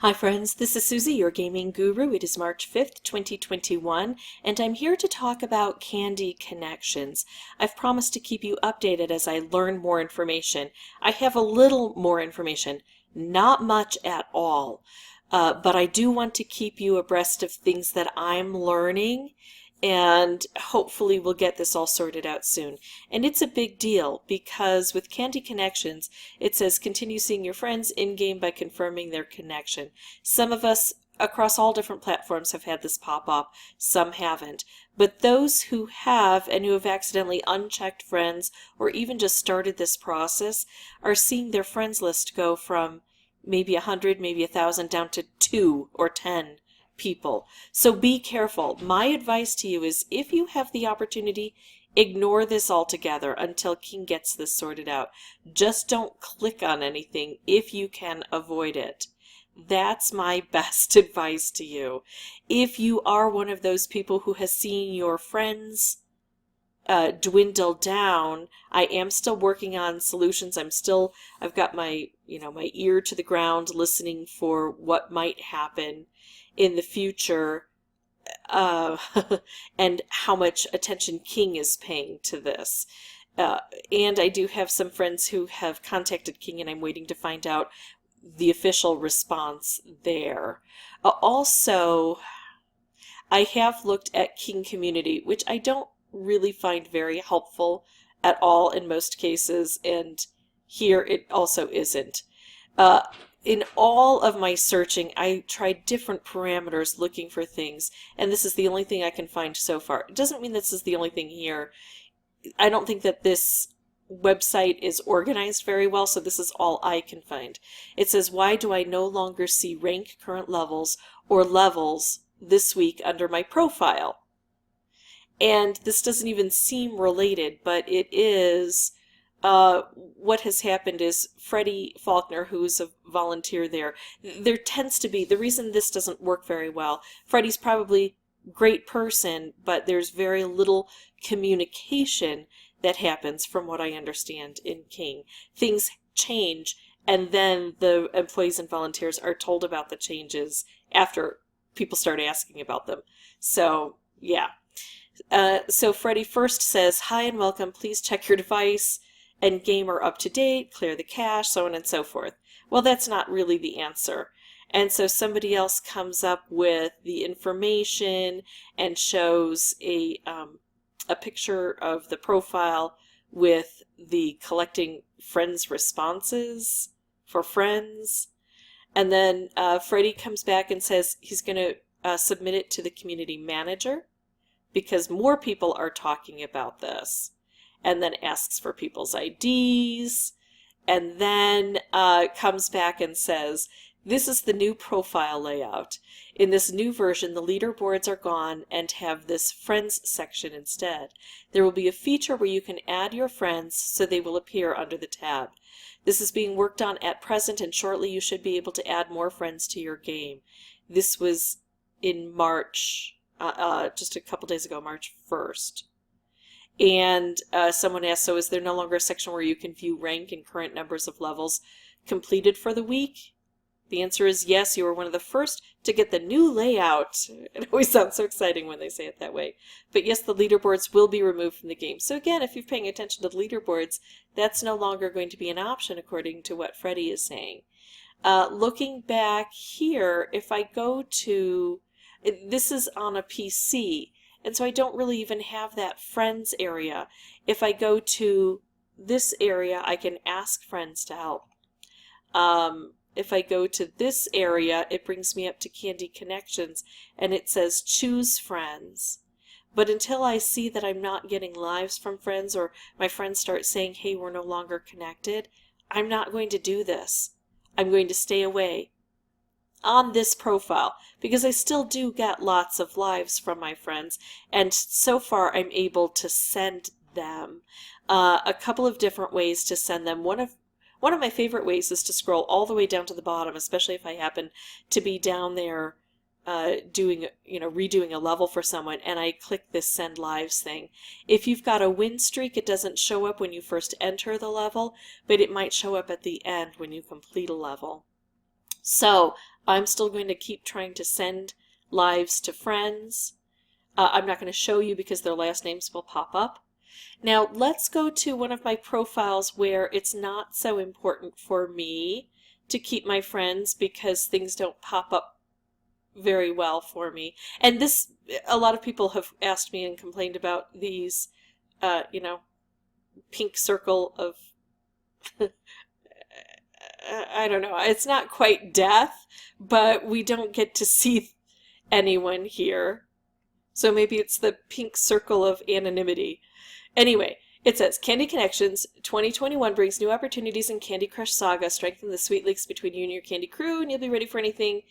Hi friends, this is Susie, your gaming guru. It is March 5th, 2021, and I'm here to talk about Candy Connections. I've promised to keep you updated as I learn more information. I have a little more information, not much at all, but I do want to keep you abreast of things that I'm learning, and hopefully we'll get this all sorted out soon. And it's a big deal because with Candy Connections, it says continue seeing your friends in-game by confirming their connection. Some of us across all different platforms have had this pop up, some haven't. But those who have and who have accidentally unchecked friends or even just started this process are seeing their friends list go from maybe 100, maybe 1,000 down to 2 or 10 people. So be careful. My advice to you is if you have the opportunity, ignore this altogether until King gets this sorted out. Just don't click on anything if you can avoid it. That's my best advice to you. If you are one of those people who has seen your friends dwindle down, I am still working on solutions. I've got my ear to the ground listening for what might happen in the future, uh, and how much attention King is paying to this. And I do have some friends who have contacted King, and I'm waiting to find out the official response there. Also, I have looked at King Community, which I don't really find very helpful at all in most cases, and here it also isn't. In all of my searching, I tried different parameters looking for things, and this is the only thing I can find so far. It doesn't mean this is the only thing here. I don't think that this website is organized very well, so this is all I can find. It says, why do I no longer see rank current levels or levels this week under my profile? And this doesn't even seem related, but it is. What has happened is Freddie Faulkner, who's a volunteer there tends to be, the reason this doesn't work very well, Freddie's probably a great person, but there's very little communication that happens from what I understand in King. Things change, and then the employees and volunteers are told about the changes after people start asking about them. So, yeah. So Freddie first says, hi and welcome, please check your device and game are up to date, clear the cache, so on and so forth. Well, that's not really the answer. And so somebody else comes up with the information and shows a picture of the profile with the collecting friends' responses for friends. And then Freddie comes back and says he's going to submit it to the community manager because more people are talking about this. And then asks for people's IDs, and then comes back and says, this is the new profile layout. In this new version, the leaderboards are gone and have this friends section instead. There will be a feature where you can add your friends so they will appear under the tab. This is being worked on at present, and shortly you should be able to add more friends to your game. This was in March, just a couple days ago, March 1st. And someone asked, so is there no longer a section where you can view rank and current numbers of levels completed for the week? The answer is yes, you were one of the first to get the new layout. It always sounds so exciting when they say it that way. But yes, the leaderboards will be removed from the game. So again, if you're paying attention to the leaderboards, that's no longer going to be an option according to what Freddie is saying. Looking back here, if I go to, this is on a PC, and so I don't really even have that friends area. If I go to this area, I can ask friends to help. If I go to this area, it brings me up to Candy Connections, and it says choose friends. But until I see that I'm not getting lives from friends, or my friends start saying, hey, we're no longer connected, I'm not going to do this. I'm going to stay away on this profile, because I still do get lots of lives from my friends, and so far I'm able to send them. A couple of different ways to send them. One of my favorite ways is to scroll all the way down to the bottom, especially if I happen to be down there redoing a level for someone, and I click this send lives thing. If you've got a win streak, it doesn't show up when you first enter the level, but it might show up at the end when you complete a level. So I'm still going to keep trying to send lives to friends. I'm not going to show you because their last names will pop up. Now let's go to one of my profiles where it's not so important for me to keep my friends because things don't pop up very well for me. And this, a lot of people have asked me and complained about these, pink circle of, I don't know, it's not quite death, but we don't get to see anyone here. So maybe it's the pink circle of anonymity. Anyway, it says, Candy Connections 2021 brings new opportunities in Candy Crush Saga. Strengthen the sweet links between you and your Candy crew, and you'll be ready for anything.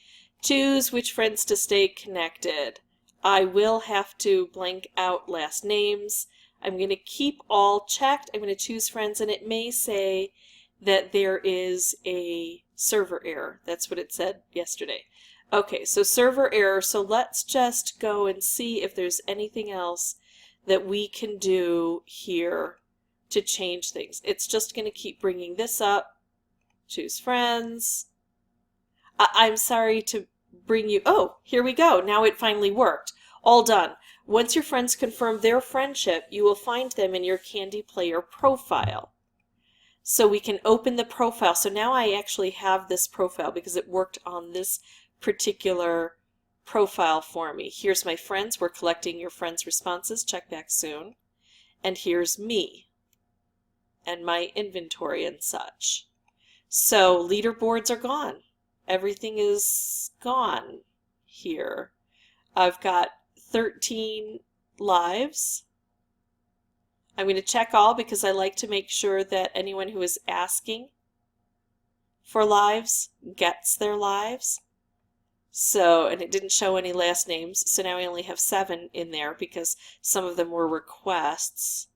Choose which friends to stay connected. I will have to blank out last names. I'm going to keep all checked. I'm going to choose friends, and it may say that there is a server error. That's what it said yesterday. Okay, so server error. So let's just go and see if there's anything else that we can do here to change things. It's just going to keep bringing this up. Choose friends. I'm sorry to bring you, oh, here we go. Now it finally worked. All done. Once your friends confirm their friendship, you will find them in your Candy Player profile. So we can open the profile. So now I actually have this profile because it worked on this particular profile for me. Here's my friends. We're collecting your friends' responses. Check back soon. And here's me and my inventory and such. So leaderboards are gone. Everything is gone here. I've got 13 lives. I'm going to check all because I like to make sure that anyone who is asking for lives gets their lives. So, and it didn't show any last names, so now I only have 7 in there because some of them were requests.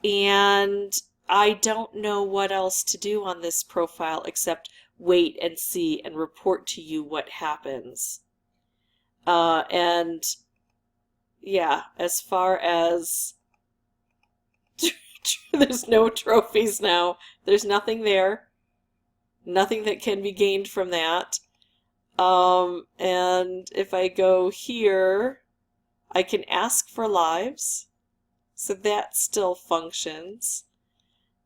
And I don't know what else to do on this profile except wait and see and report to you what happens. And yeah, as far as there's no trophies now. There's nothing there. Nothing that can be gained from that. And if I go here, I can ask for lives. So that still functions.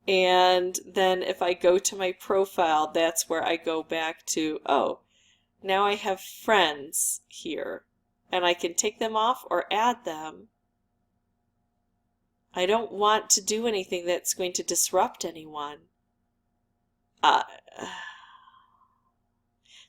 And then if I go to my profile, that's where I go back to, oh, now I have friends here. And I can take them off or add them. I don't want to do anything that's going to disrupt anyone.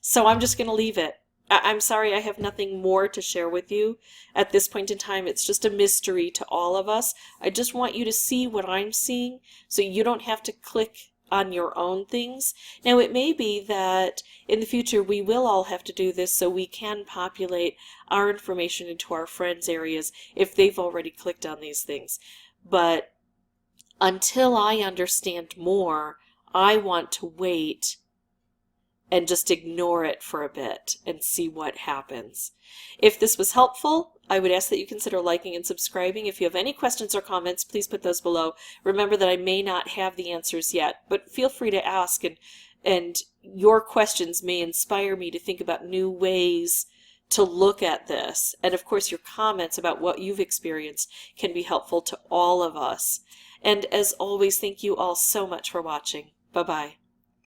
So I'm just going to leave it. I'm sorry I have nothing more to share with you at this point in time. It's just a mystery to all of us. I just want you to see what I'm seeing so you don't have to click on your own things. Now it may be that in the future we will all have to do this so we can populate our information into our friends' areas if they've already clicked on these things. But until I understand more, I want to wait and just ignore it for a bit and see what happens. If this was helpful, I would ask that you consider liking and subscribing. If you have any questions or comments, please put those below. Remember that I may not have the answers yet, but feel free to ask, and your questions may inspire me to think about new ways to look at this. And of course, your comments about what you've experienced can be helpful to all of us. And as always, thank you all so much for watching. Bye-bye.